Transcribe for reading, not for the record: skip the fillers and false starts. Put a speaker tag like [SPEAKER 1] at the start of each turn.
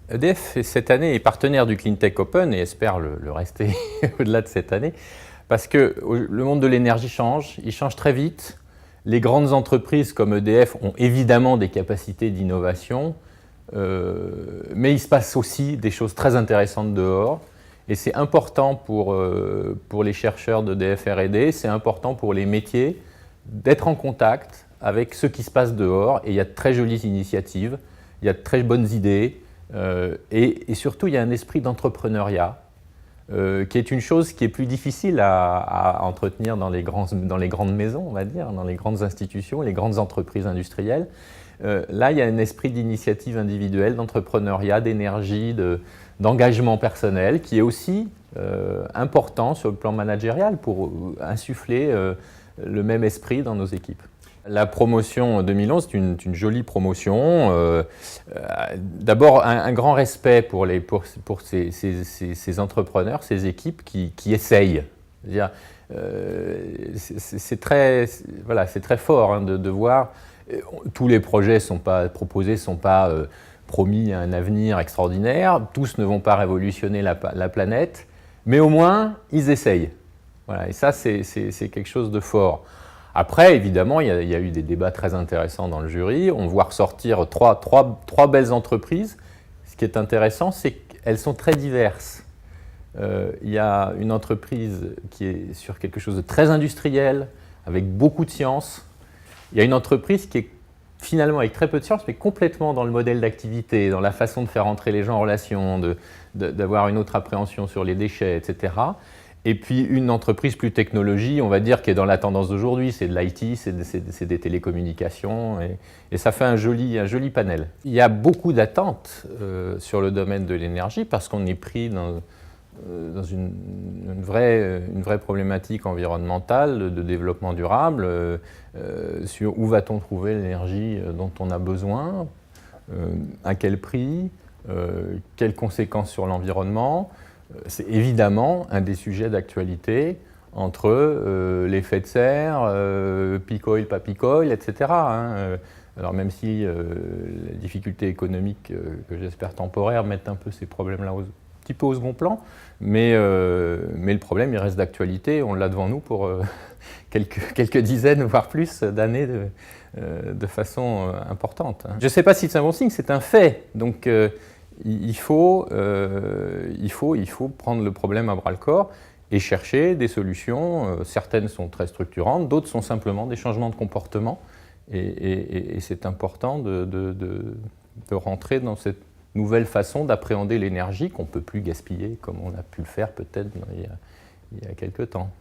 [SPEAKER 1] EDF, cette année, est partenaire du Cleantech Open et espère le rester au-delà de cette année, parce que le monde de l'énergie change, il change très vite. Les grandes entreprises comme EDF ont évidemment des capacités d'innovation, mais il se passe aussi des choses très intéressantes dehors. Et c'est important pour les chercheurs d'EDF R&D, c'est important pour les métiers d'être en contact avec ce qui se passe dehors. Et il y a de très jolies initiatives, il y a de très bonnes idées. Et surtout, il y a un esprit d'entrepreneuriat qui est une chose qui est plus difficile à entretenir dans les grandes maisons, on va dire, dans les grandes institutions, les grandes entreprises industrielles. Là, il y a un esprit d'initiative individuelle, d'entrepreneuriat, d'énergie, d'engagement personnel qui est aussi important sur le plan managérial pour insuffler le même esprit dans nos équipes. La promotion 2011, c'est une jolie promotion. D'abord, un grand respect pour ces entrepreneurs, ces équipes qui essayent. C'est très fort hein, de voir. Tous les projets proposés ne sont pas promis à un avenir extraordinaire. Tous ne vont pas révolutionner la planète. Mais au moins, ils essayent. Voilà, et ça, c'est quelque chose de fort. Après, évidemment, il y a eu des débats très intéressants dans le jury. On voit ressortir trois belles entreprises. Ce qui est intéressant, c'est qu'elles sont très diverses. Il y a une entreprise qui est sur quelque chose de très industriel, avec beaucoup de science. Il y a une entreprise qui est finalement avec très peu de science, mais complètement dans le modèle d'activité, dans la façon de faire entrer les gens en relation, d'avoir une autre appréhension sur les déchets, etc. Et puis une entreprise plus technologie, on va dire, qui est dans la tendance d'aujourd'hui, c'est de l'IT, c'est des télécommunications, et ça fait un joli panel. Il y a beaucoup d'attentes sur le domaine de l'énergie parce qu'on est pris dans une vraie problématique environnementale de développement durable, sur où va-t-on trouver l'énergie dont on a besoin, à quel prix, quelles conséquences sur l'environnement. C'est évidemment un des sujets d'actualité entre l'effet de serre, peak oil, pas peak oil, etc. Alors même si les difficultés économiques, que j'espère temporaires, mettent un peu ces problèmes-là un petit peu au second plan, mais le problème il reste d'actualité, on l'a devant nous pour quelques dizaines, voire plus d'années de façon importante. Je ne sais pas si c'est un bon signe, c'est un fait. Donc il faut prendre le problème à bras-le-corps et chercher des solutions. Certaines sont très structurantes, d'autres sont simplement des changements de comportement. Et c'est important de rentrer dans cette nouvelle façon d'appréhender l'énergie qu'on ne peut plus gaspiller comme on a pu le faire peut-être il y a quelques temps.